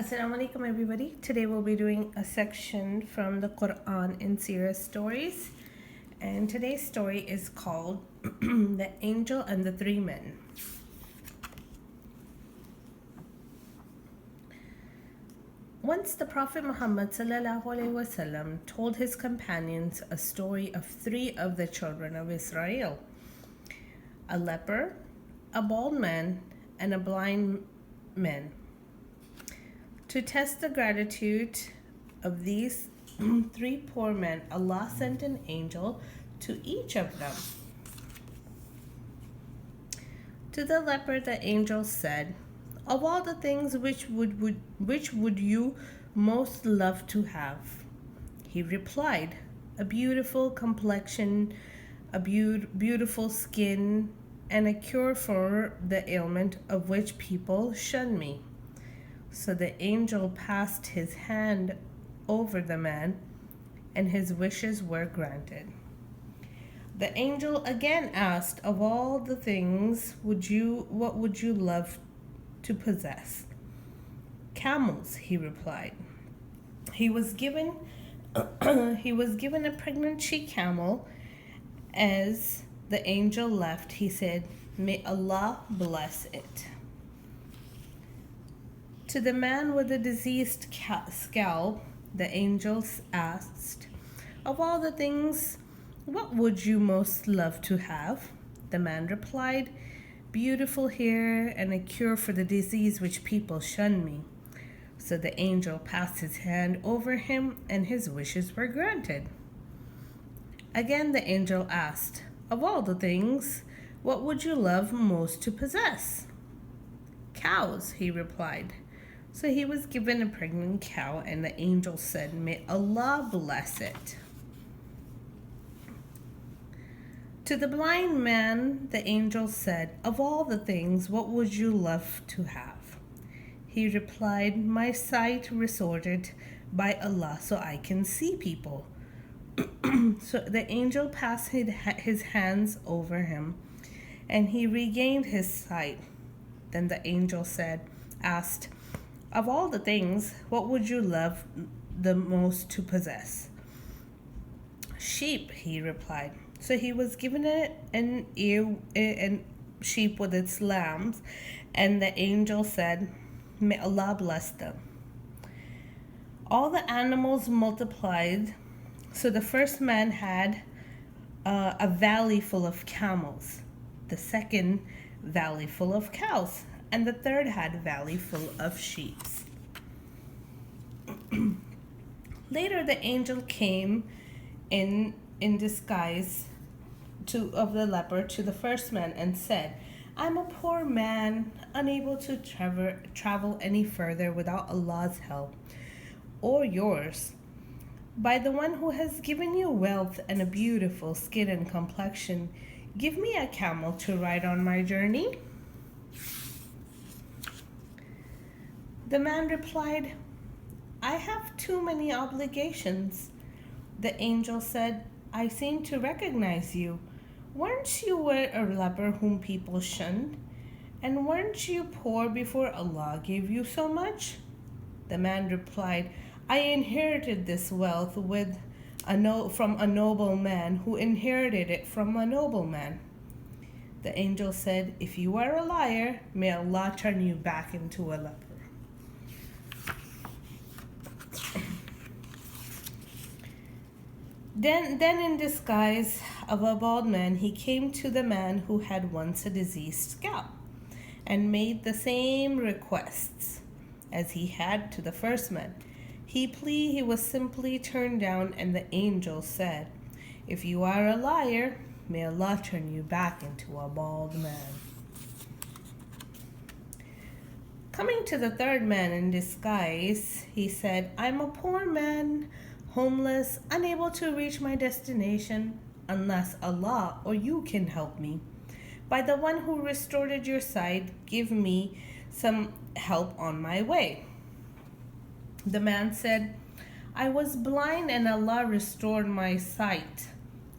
Assalamu alaikum everybody. Today we'll be doing a section from the Quran in Seerah stories. And today's story is called The Angel and the Three Men. Once the Prophet Muhammad ﷺ told his companions a story of three of the children of Israel: a leper, a bald man, and a blind man. To test the gratitude of these three poor men, Allah sent an angel to each of them. To the leper, the angel said, "Of all the things which would you most love to have?" He replied, "A beautiful complexion, a beautiful skin, and a cure for the ailment of which people shun me." So the angel passed his hand over the man, and his wishes were granted. The angel again asked, "Of all the things what would you love to possess?" "Camels," he replied. He was given a pregnant she-camel. As the angel left, he said, "May Allah bless it." To the man with the diseased scalp, the angels asked, "Of all the things, what would you most love to have?" The man replied, "Beautiful hair and a cure for the disease which people shun me." So the angel passed his hand over him, and his wishes were granted. Again the angel asked, "Of all the things, what would you love most to possess?" "Cows," he replied. So he was given a pregnant cow, and the angel said, "May Allah bless it." To the blind man, the angel said, "Of all the things, what would you love to have?" He replied, "My sight restored by Allah, so I can see people." So the angel passed his hands over him, and he regained his sight. Then the angel asked, "Of all the things, what would you love the most to possess?" "Sheep," he replied. So he was given an sheep with its lambs, and the angel said, "May Allah bless them." All the animals multiplied, so the first man had a valley full of camels, the second valley full of cows, and the third had a valley full of sheep. Later the angel came in disguise of the leper to the first man and said, "I'm a poor man, unable to travel any further without Allah's help or yours. By the one who has given you wealth and a beautiful skin and complexion, give me a camel to ride on my journey." The man replied, "I have too many obligations." The angel said, "I seem to recognize you. Weren't you a leper whom people shunned? And weren't you poor before Allah gave you so much?" The man replied, "I inherited this wealth from a noble man who inherited it from a noble man." The angel said, "If you are a liar, may Allah turn you back into a leper." Then in disguise of a bald man, he came to the man who had once a diseased scalp, and made the same requests as he had to the first man. He was simply turned down, and the angel said, "If you are a liar, may Allah turn you back into a bald man." Coming to the third man in disguise, he said, "I'm a poor man, homeless, unable to reach my destination unless Allah or you can help me. By the one who restored your sight, give me some help on my way." The man said, "I was blind and Allah restored my sight.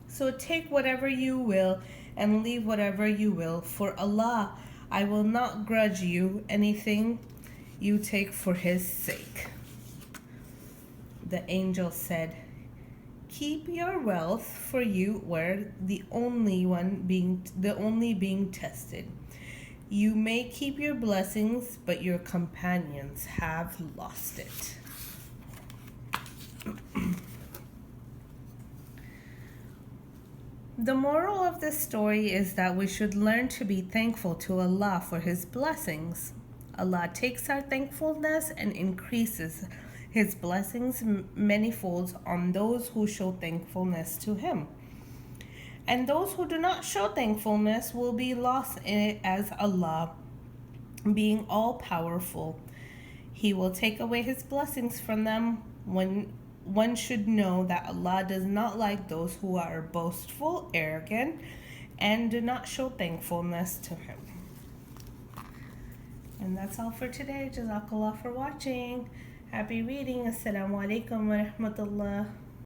So take whatever you will and leave whatever you will. For Allah, I will not grudge you anything you take for his sake. The angel said, keep your wealth for you were the only being tested. You may keep your blessings, but your companions have lost it. The moral of this story is that we should learn to be thankful to Allah for His blessings. Allah takes our thankfulness and increases His blessings manyfold on those who show thankfulness to Him. And those who do not show thankfulness will be lost in it, as Allah, being all powerful, He will take away His blessings from them. When one should know that Allah does not like those who are boastful, arrogant, and do not show thankfulness to Him. And that's all for today. Jazakallah for watching. Happy reading. Assalamu alaikum wa rahmatullah.